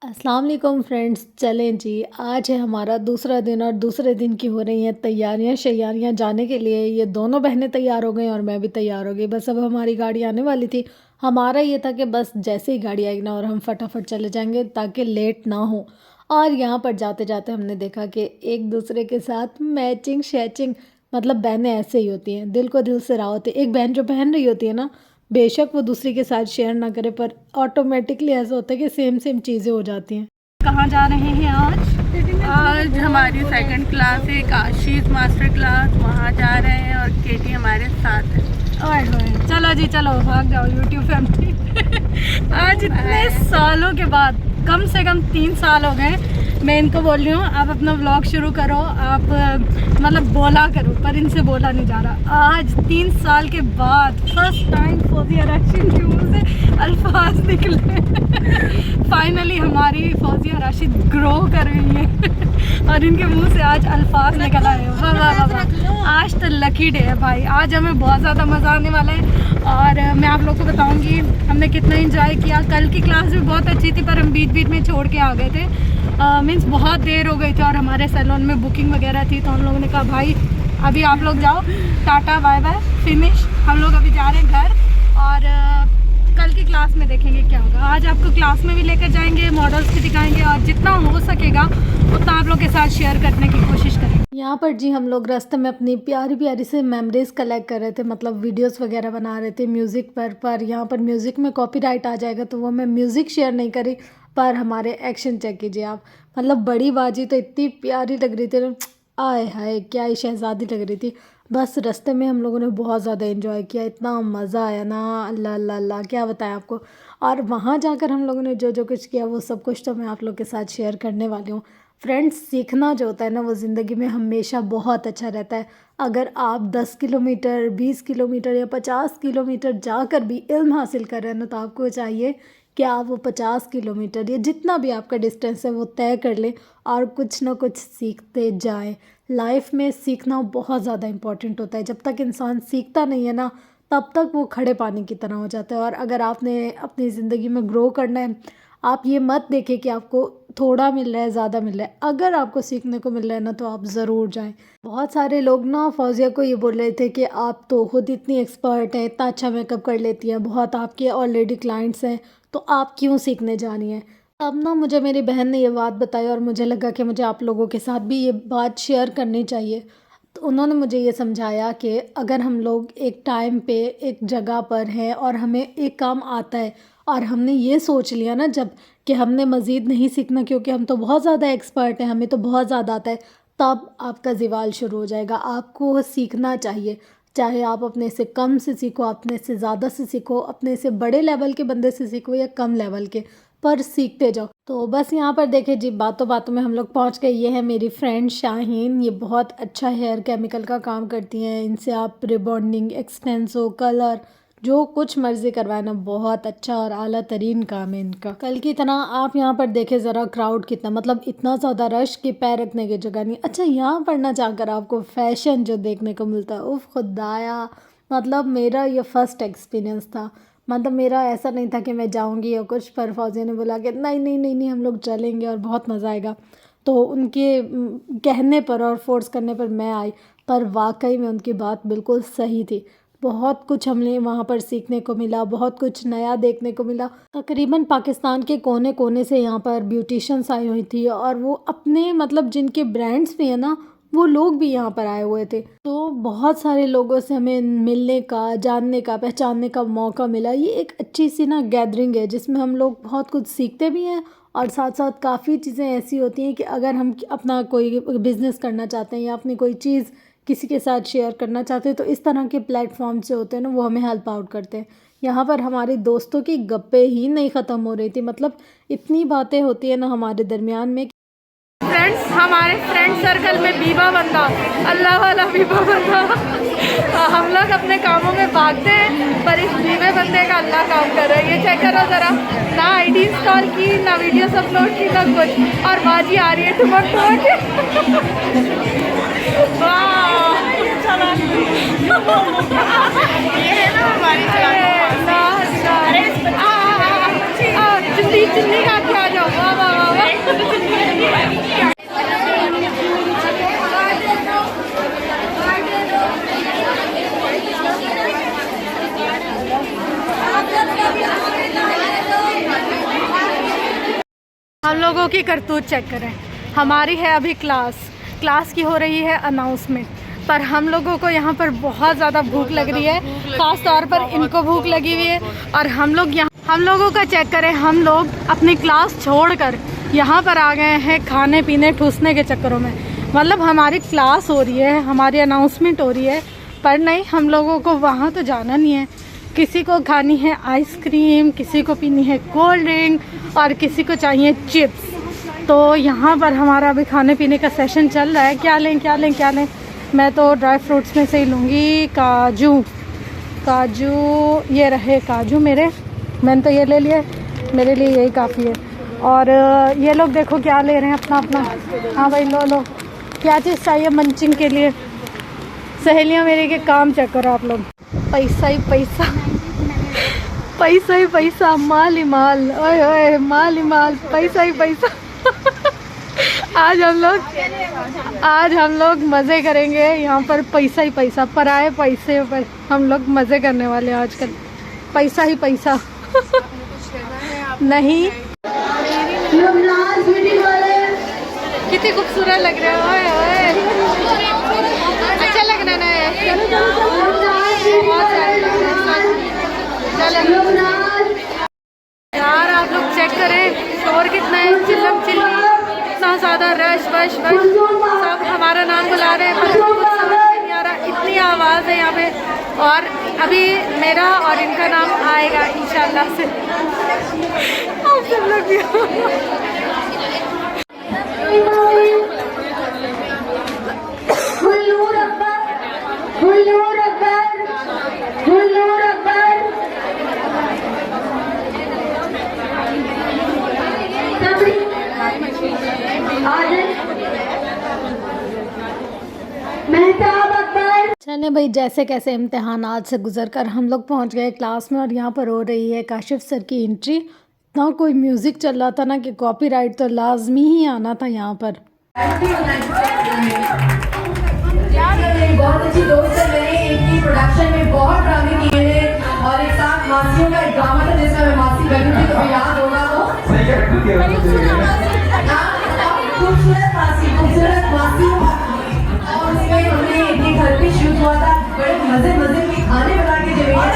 अस्सलाम वालेकुम फ्रेंड्स। चलें जी, आज है हमारा दूसरा दिन और दूसरे दिन की हो रही हैं तैयारियां शैयारियां जाने के लिए। ये दोनों बहनें तैयार हो गई और मैं भी तैयार हो गई। बस अब हमारी गाड़ी आने वाली थी। हमारा ये था कि बस जैसे ही गाड़ी आएगी ना और हम फटाफट चले जाएंगे ताकि लेट ना हो। और यहाँ पर जाते जाते हमने देखा कि एक दूसरे के साथ मैचिंग शैचिंग, मतलब बहनें ऐसे ही होती हैं, दिल को दिल से राह होती है। एक बहन जो पहन रही होती है ना, बेशक वो दूसरी के साथ शेयर ना करे पर ऑटोमेटिकली ऐसा होता है कि सेम सेम चीज़ें हो जाती हैं। कहाँ जा रहे हैं आज हमारी सेकंड क्लास है, काशीज मास्टर क्लास, वहाँ जा रहे हैं और केटी हमारे साथ है। ओए चलो जी चलो, भाग जाओ यूट्यूब फैमिली। आज इतने सालों के बाद, कम से कम 3 साल हो गए, मैं इनको बोल रही हूँ आप अपना व्लॉग शुरू करो, आप मतलब बोला करो, पर इनसे बोला नहीं जा रहा। आज 3 साल के बाद फर्स्ट टाइम फौजिया राशिद के मुँह से अल्फाज निकले। फाइनली हमारी फौजिया राशिद ग्रो कर रही है और इनके मुंह से आज अल्फाज निकल आए। वाह वाह वाह, आज तो लकी डे है भाई। आज हमें बहुत ज़्यादा मज़ा आने वाला है और मैं आप लोग को बताऊंगी हमने कितना एंजॉय किया। कल की क्लास भी बहुत अच्छी थी पर हम बीच बीच में छोड़ के आ गए थे, मीन्स बहुत देर हो गई थी और हमारे सैलून में बुकिंग वगैरह थी, तो हम लोगों ने कहा भाई अभी आप लोग जाओ, टाटा बाय बाय फिनिश। हम लोग अभी जा रहे हैं घर और कल की क्लास में देखेंगे क्या होगा। आज आपको क्लास में भी लेकर जाएंगे, मॉडल्स भी दिखाएंगे और जितना हो सकेगा उतना आप लोग के साथ शेयर करने की कोशिश करेंगे। यहाँ पर जी हम लोग रास्ते में अपनी प्यारी प्यारी से मेमोरीज कलेक्ट कर रहे थे, मतलब वीडियोस वगैरह बना रहे थे म्यूज़िक पर यहाँ पर म्यूज़िक में कॉपीराइट आ जाएगा तो वो मैं म्यूज़िक शेयर नहीं करी। पर हमारे एक्शन चेक कीजिए आप, मतलब बड़ी बाजी तो इतनी प्यारी लग रही थी ना, आए हाय क्या ही शहजादी लग रही थी। बस रास्ते में हम लोगों ने बहुत ज़्यादा एंजॉय किया, इतना मज़ा आया ना, अल्लाह अल्लाह अल्लाह क्या बताएं आपको। और वहाँ जाकर हम लोगों ने जो जो कुछ किया वो सब कुछ तो मैं आप लोग के साथ शेयर करने वाली हूँ। फ्रेंड्स, सीखना जो होता है ना वो ज़िंदगी में हमेशा बहुत अच्छा रहता है। अगर आप 10 किलोमीटर 20 किलोमीटर या 50 किलोमीटर जाकर भी इल्म हासिल कर रहे हैं ना, तो आपको चाहिए कि आप वो 50 किलोमीटर या जितना भी आपका डिस्टेंस है वो तय कर लें और कुछ ना कुछ सीखते जाएं। लाइफ में सीखना बहुत ज़्यादा इम्पॉर्टेंट होता है। जब तक इंसान सीखता नहीं है ना, तब तक वो खड़े पानी की तरह हो जाता है। और अगर आपने अपनी ज़िंदगी में ग्रो करना है, आप ये मत देखें कि आपको थोड़ा मिल रहा है ज़्यादा मिल रहा है, अगर आपको सीखने को मिल रहा है ना तो आप ज़रूर जाएं। बहुत सारे लोग ना फौजिया को ये बोल रहे थे कि आप तो खुद इतनी एक्सपर्ट हैं, इतना अच्छा मेकअप कर लेती हैं, बहुत आपके ऑलरेडी क्लाइंट्स हैं, तो आप क्यों सीखने जा रही हैं। अब ना मुझे मेरी बहन ने ये बात बताई और मुझे लगा कि मुझे आप लोगों के साथ भी ये बात शेयर करनी चाहिए। तो उन्होंने मुझे ये समझाया कि अगर हम लोग एक टाइम पे एक जगह पर हैं और हमें एक काम आता है और हमने ये सोच लिया ना जब कि हमने मज़ीद नहीं सीखना क्योंकि हम तो बहुत ज़्यादा एक्सपर्ट हैं, हमें तो बहुत ज़्यादा आता है, तब आपका ज़िवाल शुरू हो जाएगा। आपको सीखना चाहिए, चाहे आप अपने से कम से सीखो, अपने से ज़्यादा से सीखो, अपने से बड़े लेवल के बंदे से सीखो या कम लेवल के, पर सीखते जाओ। तो बस यहाँ पर देखे जी, बातों बातों में हम लोग पहुँच गए। ये है मेरी फ्रेंड शाहीन, ये बहुत अच्छा हेयर केमिकल का काम करती हैं। इनसे आप रिबॉन्डिंग, एक्सटेंसो, कलर, जो कुछ मर्जी करवाए ना, बहुत अच्छा और आला तरीन काम है इनका। कल की तरह आप यहाँ पर देखें ज़रा क्राउड कितना, मतलब इतना ज़्यादा रश कि पैर रखने की जगह नहीं। अच्छा, यहाँ पर ना जाकर आपको फैशन जो देखने को मिलता है, उफ खुदाया, मतलब मेरा ये फर्स्ट एक्सपीरियंस था। मतलब मेरा ऐसा नहीं था कि मैं जाऊंगी या कुछ, पर फौजी ने बोला कि नहीं नहीं नहीं नहीं हम लोग चलेंगे और बहुत मज़ा आएगा, तो उनके कहने पर और फोर्स करने पर मैं आई। पर वाकई में उनकी बात बिल्कुल सही थी। बहुत कुछ हमने वहाँ पर सीखने को मिला, बहुत कुछ नया देखने को मिला। तकरीबन पाकिस्तान के कोने कोने से यहाँ पर ब्यूटिशंस आई हुई थी और वो अपने मतलब जिनके ब्रांड्स भी हैं ना, वो लोग भी यहाँ पर आए हुए थे। तो बहुत सारे लोगों से हमें मिलने का, जानने का, पहचानने का मौका मिला। ये एक अच्छी सी ना गैदरिंग है जिसमें हम लोग बहुत कुछ सीखते भी हैं और साथ साथ काफ़ी चीज़ें ऐसी होती हैं कि अगर हम अपना कोई बिज़नेस करना चाहते हैं या अपनी कोई चीज़ किसी के साथ शेयर करना चाहते हैं, तो इस तरह के प्लेटफॉर्म से होते हैं ना, वो हमें हेल्प आउट करते हैं। यहाँ पर हमारे दोस्तों की गप्पे ही नहीं ख़त्म हो रही थी, मतलब इतनी बातें होती है ना हमारे दरमियान में। फ्रेंड्स, हमारे फ्रेंड सर्कल में बीबा बंदा, अल्लाह वाला बीबा बंदा, हम लोग अपने कामों में भागते हैं पर इस बीबे बंदे का अल्लाह काम कर रहा है। ये चेक करो ज़रा, ना आईडी इंस्टॉल की, ना वीडियोस अपलोड की, ना कुछ, और बाजी आ रही है ठुमक ठुमक। चिल्ली चिल्ली खा के आ जाओ। वाह वाह हम लोगों की करतूत चेक करें। हमारी है अभी क्लास की हो रही है अनाउंसमेंट, पर हम लोगों को यहाँ पर बहुत ज़्यादा भूख लग रही है, ख़ास तौर पर इनको भूख लगी हुई है। और हम लोगों का चेक करें, हम लोग अपनी क्लास छोड़कर यहाँ पर आ गए हैं खाने पीने ठूसने के चक्करों में। मतलब हमारी क्लास हो रही है, हमारी अनाउंसमेंट हो रही है, पर नहीं, हम लोगों को वहाँ तो जाना नहीं है। किसी को खानी है आइसक्रीम, किसी को पीनी है कोल्ड ड्रिंक और किसी को चाहिए चिप्स। तो यहाँ पर हमारा अभी खाने पीने का सेशन चल रहा है। क्या लें? मैं तो ड्राई फ्रूट्स में से ही लूँगी। काजू ये रहे काजू मैंने तो ये ले लिए, मेरे लिए यही काफ़ी है। और ये लोग देखो क्या ले रहे हैं अपना। हाँ भाई लो, क्या चीज़ चाहिए मंचिंग के लिए? सहेलियाँ मेरी के काम चेक करो आप लोग। पैसा ही पैसा, माल ही माल, ओए माल ही माल, पैसा ही पैसा। आज हम लोग मज़े करेंगे यहाँ पर। पैसा ही पैसा, पराए पैसे पर हम लोग मज़े करने वाले हैं आजकल। पैसा ही पैसा। नहीं, कितनी खूबसूरत लग रहे हो। अच्छा लग रहा है यार। आप लोग चेक करें शोर कितना है, चिल्लम चिल्ली, इतना ज़्यादा रश वश सब हमारा नाम बुला रहे हैं, पर कुछ समझ नहीं आ रहा, इतनी आवाज़ है यहाँ पे। और अभी मेरा और इनका नाम आएगा इंशाल्लाह से। आप सब लोग चले भाई, जैसे कैसे इम्तिहान आज से गुजरकर हम लोग पहुंच गए क्लास में। और यहाँ पर हो रही है काशिफ सर की एंट्री। ना कोई म्यूज़िक चल रहा था ना कि कॉपीराइट, तो लाजमी ही आना था यहाँ पर। बहुत अच्छी दोस्त है मेरी, इनकी प्रोडक्शन में बहुत ड्रामे किए हैं और एक साथ मासियों का एक ड्रामा था जिसमें मैं मासी बनी थी, तो याद होगा वो खूबसूरत मासी। और उसमें हमने एक घर पे शूट हुआ था, बड़े मजे के खाने बना के जब और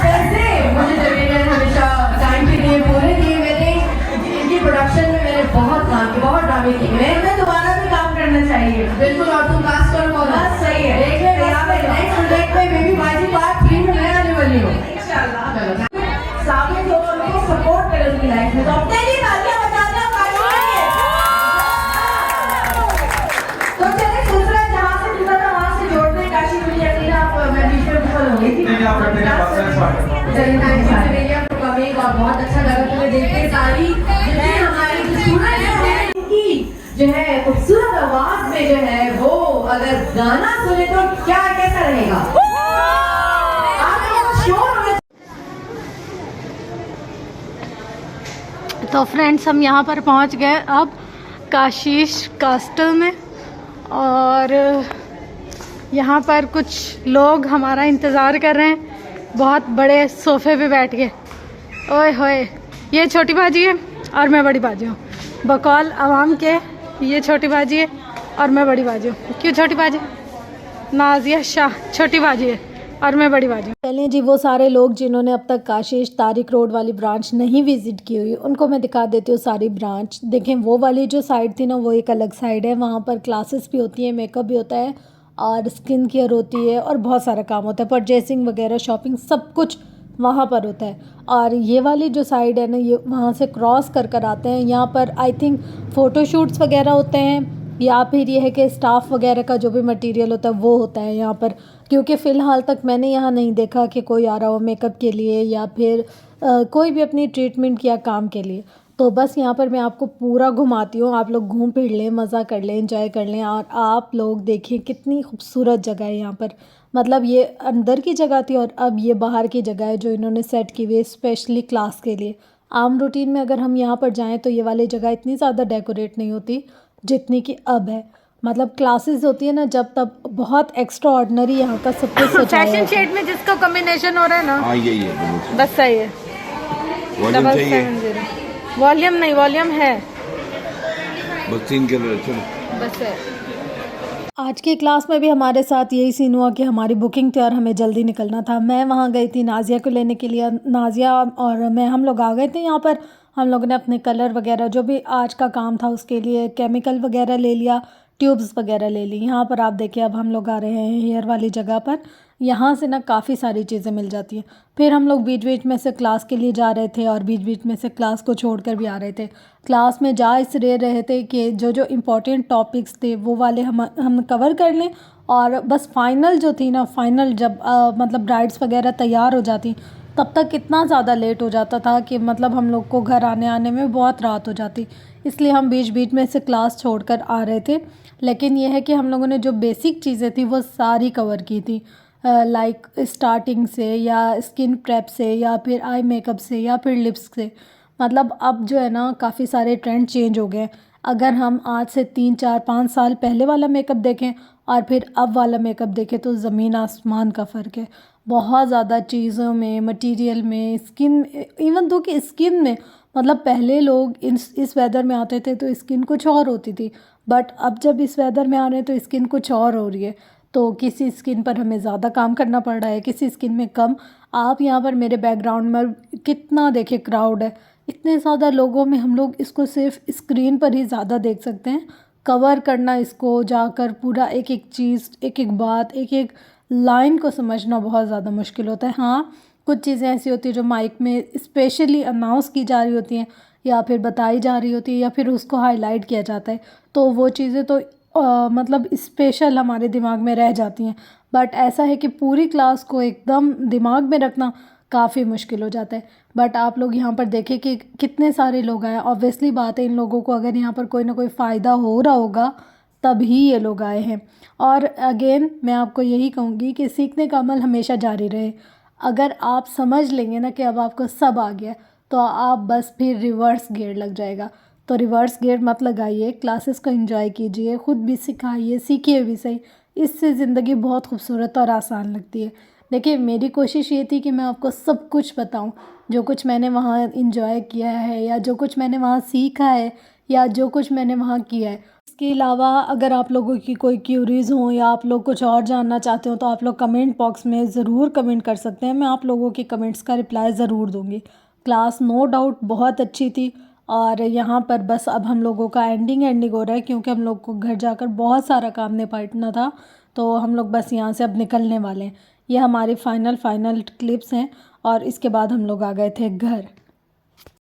कैसे मुझे जब हमेशा टाइम पे दिए, पूरे दिए मैंने। इनकी प्रोडक्शन में मैंने बहुत काम किए, बहुत ड्रामे किए। मैं दोबारा भी काम करना चाहिए बिल्कुल। और तुम कास्ट करो बहुत सही है। देख ले यहाँ पे नेक्स्ट प्रोजेक्ट में बेबी बाजी पार्ट 3 में मैं आने वाली हूँ इंशाल्लाह। सामने जो उनको सपोर्ट करें उनकी लाइफ में, तो अपने लिए तालियां बजा दो। तो चलिए दूसरा जहाँ से जुड़ा था वहाँ से जोड़ने काशी मुझे यकीन आप मैं बीच में विफल हो गई थी। और बहुत अच्छा लगा तुम्हें देख के। सारी हमारी स्टूडेंट जो है खूबसूरत आवाज में जो है वो अगर गाना सुने तो क्या कैसा रहेगा? तो फ्रेंड्स, हम यहाँ पर पहुँच गए अब काशिश कास्टल में। और यहाँ पर कुछ लोग हमारा इंतज़ार कर रहे हैं बहुत बड़े सोफ़े पे बैठ के। ओए होए, ये छोटी बाजी है और मैं बड़ी बाजी हूँ। बकौल आवाम के ये छोटी बाजी है और मैं बड़ी बाजी हूँ। क्यों छोटी बाजी? नाजिया शाह छोटी बाजी है और मैं बड़ी बाजी हूँ। चलिए जी, वो सारे लोग जिन्होंने अब तक काशिश तारिक रोड वाली ब्रांच नहीं विज़िट की हुई, उनको मैं दिखा देती हूँ सारी ब्रांच। देखें, वो वाली जो साइड थी ना, वो एक अलग साइड है। वहाँ पर क्लासेस भी होती है, मेकअप भी होता है और स्किन केयर होती है और बहुत सारा काम होता है। परचेसिंग वगैरह, शॉपिंग, सब कुछ वहाँ पर होता है। और ये वाली जो साइड है ना, ये वहाँ से क्रॉस कर आते हैं। यहाँ पर आई थिंक फ़ोटोशूट्स वगैरह होते हैं, या फिर ये है कि स्टाफ वगैरह का जो भी मटेरियल होता है वो होता है यहाँ पर। क्योंकि फ़िलहाल तक मैंने यहाँ नहीं देखा कि कोई आ रहा हो मेकअप के लिए या फिर कोई भी अपनी ट्रीटमेंट या काम के लिए। तो बस यहाँ पर मैं आपको पूरा घुमाती हूँ, आप लोग घूम फिर लें, मज़ा कर लें, एंजॉय कर लें। और आप लोग देखिए कितनी खूबसूरत जगह है यहाँ पर। मतलब ये अंदर की जगह थी और अब ये बाहर की जगह है जो इन्होंने सेट की हुई है स्पेशली क्लास के लिए। आम रूटीन में अगर हम यहाँ पर जाएँ तो ये वाली जगह इतनी ज़्यादा डेकोरेट नहीं होती जितनी कि अब है। मतलब क्लासेस होती है ना जब, तब बहुत एक्स्ट्रा ऑर्डिनरी यहाँ का सब कुछ सजाया है। फैशन शेड में जिसका कॉम्बिनेशन हो रहा है ना, हाँ यही है बस सही है। वॉल्यूम चाहिए। वॉल्यूम नहीं, वॉल्यूम है बस 3 कलर चलो। बस है। आज की क्लास में भी हमारे साथ यही सीन हुआ कि हमारी बुकिंग थी और हमें जल्दी निकलना था। मैं वहाँ गई थी नाज़िया को लेने के लिए। नाज़िया और मैं हम लोग आ गए थे यहाँ पर। हम लोगों ने अपने कलर वगैरह जो भी आज का काम था उसके लिए केमिकल वगैरह ले लिया, ट्यूब्स वगैरह ले ली। यहाँ पर आप देखिए अब हम लोग आ रहे हैं हेयर वाली जगह पर। यहाँ से ना काफ़ी सारी चीज़ें मिल जाती हैं। फिर हम लोग बीच बीच में से क्लास के लिए जा रहे थे और बीच बीच में से क्लास को छोड़कर भी आ रहे थे। क्लास में जा इसलिए रहे थे कि जो जो इम्पोर्टेंट टॉपिक्स थे वो वाले हम कवर कर लें, और बस फाइनल जो थी ना, फाइनल जब मतलब ब्राइड्स वगैरह तैयार हो जाती तब तक इतना ज़्यादा लेट हो जाता था कि मतलब हम लोग को घर आने में बहुत रात हो जाती। इसलिए हम बीच बीच में से क्लास छोड़कर आ रहे थे। लेकिन यह है कि हम लोगों ने जो बेसिक चीज़ें थी वो सारी कवर की थी, लाइक स्टार्टिंग से या स्किन प्रेप से या फिर आई मेकअप से या फिर लिप्स से। मतलब अब जो है ना काफ़ी सारे ट्रेंड चेंज हो गए। अगर हम आज से 3 4 5 साल पहले वाला मेकअप देखें और फिर अब वाला मेकअप देखें तो ज़मीन आसमान का फ़र्क है। बहुत ज़्यादा चीज़ों में, मटेरियल में, स्किन, इवन दो कि स्किन में, मतलब पहले लोग इस वेदर में आते थे तो स्किन कुछ और होती थी, बट अब जब इस वेदर में आ रहे हैं तो स्किन कुछ और हो रही है। तो किसी स्किन पर हमें ज़्यादा काम करना पड़ रहा है, किसी स्किन में कम। आप यहाँ पर मेरे बैकग्राउंड में कितना देखे क्राउड है, इतने ज़्यादा लोगों में हम लोग इसको सिर्फ स्क्रीन पर ही ज़्यादा देख सकते हैं। कवर करना, इसको जाकर पूरा एक एक चीज़, एक एक बात, एक एक लाइन को समझना बहुत ज़्यादा मुश्किल होता है। हाँ, कुछ चीज़ें ऐसी होती हैं जो माइक में स्पेशली अनाउंस की जा रही होती हैं या फिर बताई जा रही होती है या फिर उसको हाईलाइट किया जाता है, तो वो चीज़ें तो मतलब स्पेशल हमारे दिमाग में रह जाती हैं। बट ऐसा है कि पूरी क्लास को एकदम दिमाग में रखना काफ़ी मुश्किल हो जाता है। बट आप लोग यहाँ पर देखें कि कितने सारे लोग आए। ऑब्वियसली बात है, इन लोगों को अगर यहाँ पर कोई ना कोई फ़ायदा हो रहा होगा तभी ये लोग आए हैं। और अगेन मैं आपको यही कहूँगी कि सीखने का अमल हमेशा जारी रहे। अगर आप समझ लेंगे ना कि अब आपको सब आ गया, तो आप बस फिर रिवर्स गियर लग जाएगा। तो रिवर्स गियर मत लगाइए, क्लासेस को एंजॉय कीजिए, ख़ुद भी सिखाइए, सीखिए भी सही। इससे ज़िंदगी बहुत खूबसूरत और आसान लगती है। देखिए, मेरी कोशिश ये थी कि मैं आपको सब कुछ बताऊं, जो कुछ मैंने वहाँ एंजॉय किया है या जो कुछ मैंने वहाँ सीखा है या जो कुछ मैंने वहाँ किया है। इसके अलावा अगर आप लोगों की कोई क्यूरीज़ हो या आप लोग कुछ और जानना चाहते हो तो आप लोग कमेंट बॉक्स में ज़रूर कमेंट कर सकते हैं। मैं आप लोगों के कमेंट्स का रिप्लाई ज़रूर दूँगी। क्लास नो डाउट बहुत अच्छी थी और यहाँ पर बस अब हम लोगों का एंडिंग हो रहा है, क्योंकि हम लोग को घर जाकर बहुत सारा काम निपटना था। तो हम लोग बस यहाँ से अब निकलने वाले हैं। ये हमारी फ़ाइनल क्लिप्स हैं और इसके बाद हम लोग आ गए थे घर।